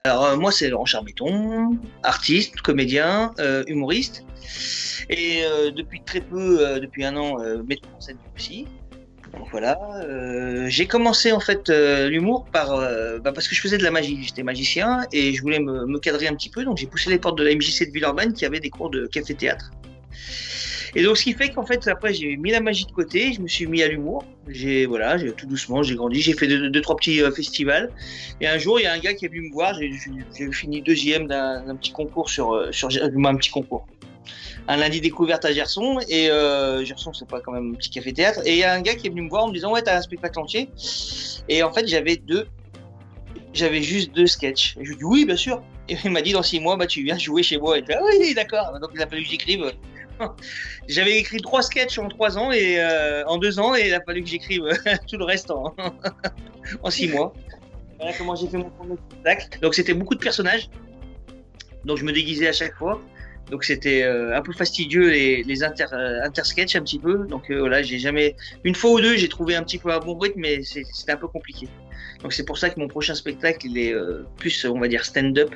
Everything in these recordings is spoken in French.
Alors moi c'est Laurent Charmeton, artiste, comédien, humoriste et depuis très peu, depuis un an, metteur en scène aussi. Donc voilà, j'ai commencé en fait l'humour parce que je faisais de la magie, j'étais magicien et je voulais me cadrer un petit peu, donc j'ai poussé les portes de la MJC de Villeurbanne qui avait des cours de café-théâtre. Et donc ce qui fait qu'en fait après j'ai mis la magie de côté, je me suis mis à l'humour. J'ai tout doucement, j'ai grandi, j'ai fait deux trois petits festivals. Et un jour il y a un gars qui est venu me voir, j'ai fini deuxième d'un petit concours sur un petit concours. Un lundi découverte à Gerson et Gerson c'est pas quand même un petit café théâtre et il y a un gars qui est venu me voir en me disant ouais t'as un spectacle entier et en fait j'avais juste 2 sketchs et je lui dis oui bien sûr et il m'a dit dans 6 mois bah tu viens jouer chez moi et je dis, ah oui d'accord donc il a fallu que j'écrive. J'avais écrit 3 sketchs en 3 ans et en 2 ans et il a fallu que j'écrive tout le reste en 6 mois. Voilà comment j'ai fait mon premier spectacle. Donc c'était beaucoup de personnages. Donc je me déguisais à chaque fois. Donc c'était un peu fastidieux les intersketchs un petit peu. Donc voilà, j'ai jamais une fois ou deux j'ai trouvé un petit peu un bon rythme, mais c'était un peu compliqué. Donc c'est pour ça que mon prochain spectacle il est plus on va dire stand-up.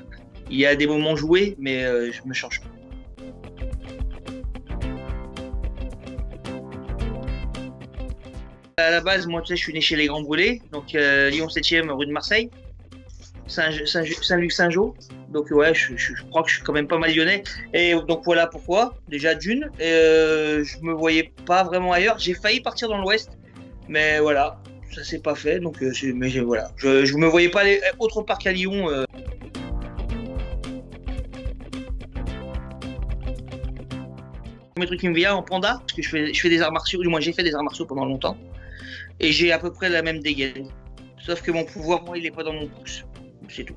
Il y a des moments joués, mais je me change pas. À la base, moi tu sais, je suis né chez les Grands Brûlés, donc Lyon 7e rue de Marseille. Saint-Luc-Saint-Jean. Donc ouais, je crois que je suis quand même pas mal lyonnais. Et donc voilà pourquoi. Déjà d'une, je me voyais pas vraiment ailleurs. J'ai failli partir dans l'Ouest, mais voilà, ça s'est pas fait. Donc voilà, je me voyais pas aller autre part qu'à Lyon. Le premier truc qui me vient en panda, parce que je fais des arts martiaux, du moins j'ai fait des arts martiaux pendant longtemps, et j'ai à peu près la même dégaine. Sauf que mon pouvoir, moi, il est pas dans mon pouce. C'est tout.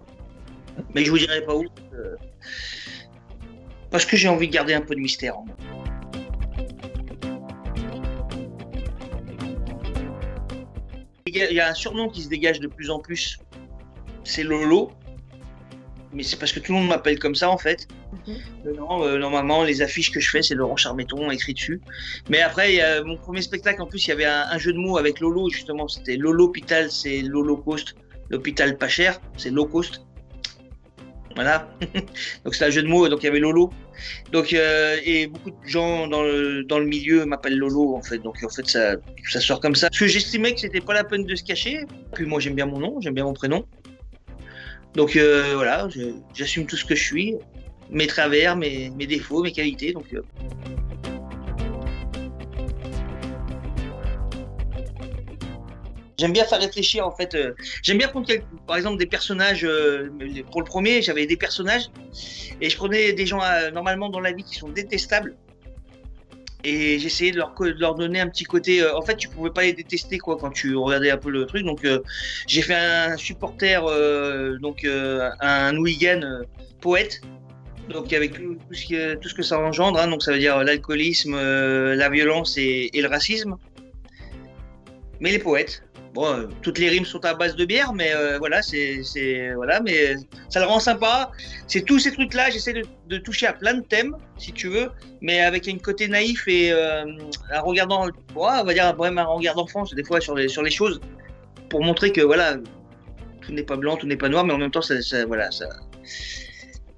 Mais je vous dirai pas où. Parce que j'ai envie de garder un peu de mystère en moi. Il y a un surnom qui se dégage de plus en plus. C'est Lolo. Mais c'est parce que tout le monde m'appelle comme ça en fait. Non, normalement, les affiches que je fais, c'est Laurent Charmeton écrit dessus. Mais après, mon premier spectacle, en plus, il y avait un jeu de mots avec Lolo, justement. C'était Lolo-Hôpital, c'est l'Holocauste. L'hôpital pas cher, c'est low cost. Voilà. Donc c'est un jeu de mots, donc il y avait Lolo. Donc, et beaucoup de gens dans le milieu m'appellent Lolo, en fait. Donc en fait, ça sort comme ça. Parce que j'estimais que c'était pas la peine de se cacher. Puis moi, j'aime bien mon nom, j'aime bien mon prénom. Donc voilà, j'assume tout ce que je suis, mes travers, mes défauts, mes qualités. Donc j'aime bien faire réfléchir en fait. J'aime bien prendre par exemple des personnages. Pour le premier, j'avais des personnages et je prenais des gens normalement dans la vie qui sont détestables et j'essayais de leur donner un petit côté. En fait, tu pouvais pas les détester quoi quand tu regardais un peu le truc. Donc j'ai fait un supporter, un hooligan poète. Donc avec tout ce que ça engendre, hein, donc ça veut dire l'alcoolisme, la violence et le racisme. Mais les poètes. Bon, toutes les rimes sont à base de bière, mais voilà, voilà, mais ça le rend sympa. C'est tous ces trucs-là, j'essaie de toucher à plein de thèmes, si tu veux, mais avec un côté naïf et un regardant, ouais, on va dire vraiment un regard d'enfance des fois sur les choses, pour montrer que voilà, tout n'est pas blanc, tout n'est pas noir, mais en même temps,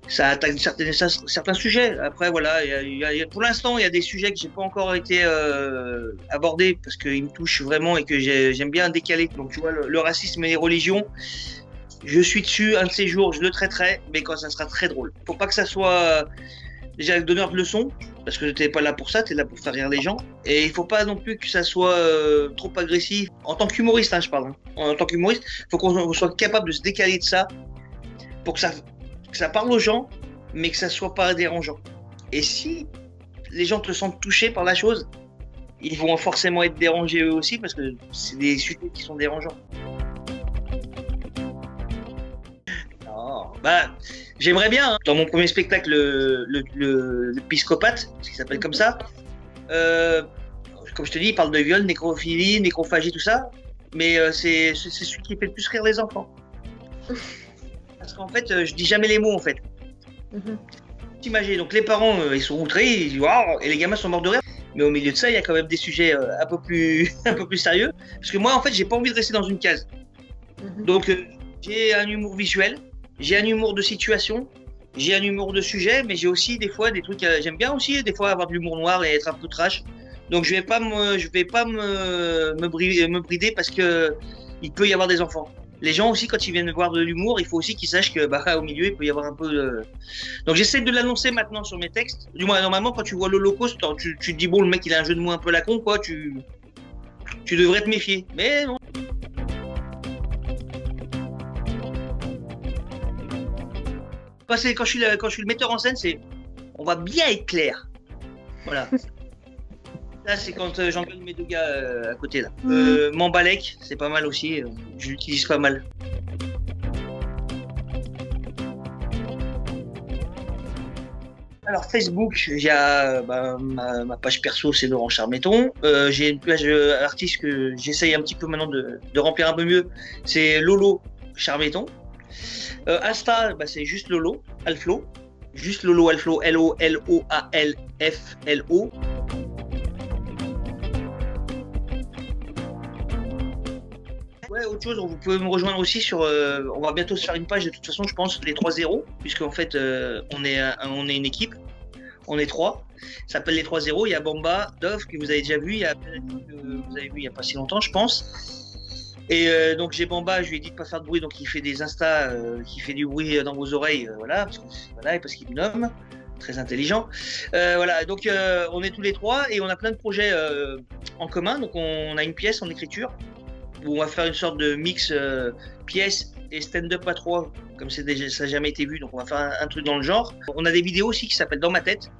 ça attaque certains sujets. Après, voilà, pour l'instant, il y a des sujets que j'ai pas encore été abordés parce qu'ils me touchent vraiment et que j'aime bien décaler. Donc, tu vois, le racisme et les religions, je suis dessus. Un de ces jours, je le traiterai, mais quand ça sera très drôle. Faut pas que ça soit déjà donneur de leçons, parce que t'es pas là pour ça, t'es là pour faire rire les gens. Et il faut pas non plus que ça soit trop agressif. En tant qu'humoriste, hein, je parle. Hein. En tant qu'humoriste, faut qu'on soit capable de se décaler de ça pour que ça parle aux gens, mais que ça soit pas dérangeant. Et si les gens te sentent touchés par la chose, ils vont forcément être dérangés eux aussi, parce que c'est des sujets qui sont dérangeants. Bah, j'aimerais bien, hein. Dans mon premier spectacle, le psychopathe, parce qu'il s'appelle comme ça, comme je te dis, il parle de viol, nécrophilie, nécrophagie, tout ça, mais c'est celui qui fait le plus rire les enfants. Parce qu'en fait, je dis jamais les mots en fait. T'imagines, donc les parents ils sont outrés, ils disent waouh, et les gamins sont morts de rire. Mais au milieu de ça, il y a quand même des sujets un peu plus sérieux. Parce que moi, en fait, j'ai pas envie de rester dans une case. Donc j'ai un humour visuel. J'ai un humour de situation, j'ai un humour de sujet, mais j'ai aussi des fois des trucs. J'aime bien aussi des fois avoir de l'humour noir et être un peu trash. Donc je vais pas me brider parce que il peut y avoir des enfants. Les gens aussi, quand ils viennent voir de l'humour, il faut aussi qu'ils sachent que bah, au milieu, il peut y avoir un peu de... Donc j'essaie de l'annoncer maintenant sur mes textes. Du moins, normalement, quand tu vois l'Holocauste, tu te dis, bon, le mec, il a un jeu de mots un peu la con, quoi, tu devrais te méfier. Mais non. Quand je suis le metteur en scène, on va bien être clair. Voilà. Là, c'est quand j'engueule mes deux gars à côté. Là. M'embalek, c'est pas mal aussi. Je l'utilise pas mal. Alors Facebook, j'ai ma page perso, c'est Laurent Charmetton. J'ai une page artiste que j'essaye un petit peu maintenant de remplir un peu mieux. C'est Lolo Charmetton. Insta, c'est juste Lolo Alflo. Juste Lolo Alflo, Lolalflo. Ouais, autre chose, vous pouvez me rejoindre aussi sur. On va bientôt se faire une page de toute façon, je pense, les 3-0, puisque en fait, on est une équipe, on est 3. Ça s'appelle les 3-0. Il y a Bamba, Dove, que vous avez déjà vu, il y a Penalty, que vous avez vu il n'y a pas si longtemps, je pense. Et donc j'ai Bamba, je lui ai dit de pas faire de bruit, donc il fait des Insta, qui fait du bruit dans vos oreilles, voilà, parce qu'il me nomme, très intelligent. Voilà, donc on est tous les 3 et on a plein de projets en commun, donc on a une pièce en écriture où on va faire une sorte de mix pièce et stand-up à 3, comme ça n'a jamais été vu, donc on va faire un truc dans le genre. On a des vidéos aussi qui s'appellent Dans ma tête.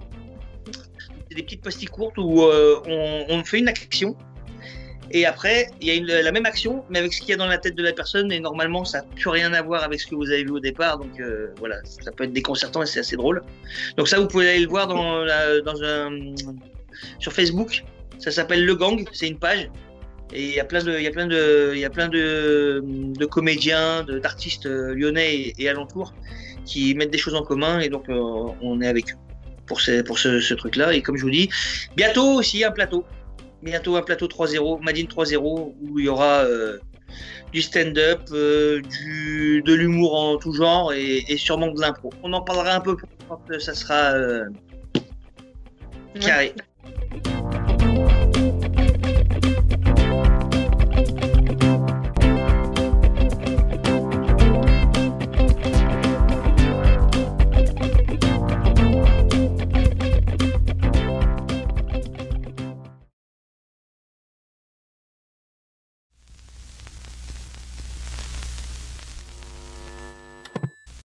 C'est des petites pastilles courtes où on fait une action et après il y a la même action mais avec ce qu'il y a dans la tête de la personne et normalement ça n'a plus rien à voir avec ce que vous avez vu au départ, donc voilà, ça peut être déconcertant et c'est assez drôle. Donc ça vous pouvez aller le voir sur Facebook, ça s'appelle Le Gang, c'est une page. Et il y a plein de comédiens, d'artistes lyonnais et alentours qui mettent des choses en commun et donc on est avec eux pour ce truc-là. Et comme je vous dis, bientôt aussi un plateau. Bientôt un plateau 3-0, Madine 3-0, où il y aura du stand-up, de l'humour en tout genre et sûrement de l'impro. On en parlera un peu quand ça sera carré.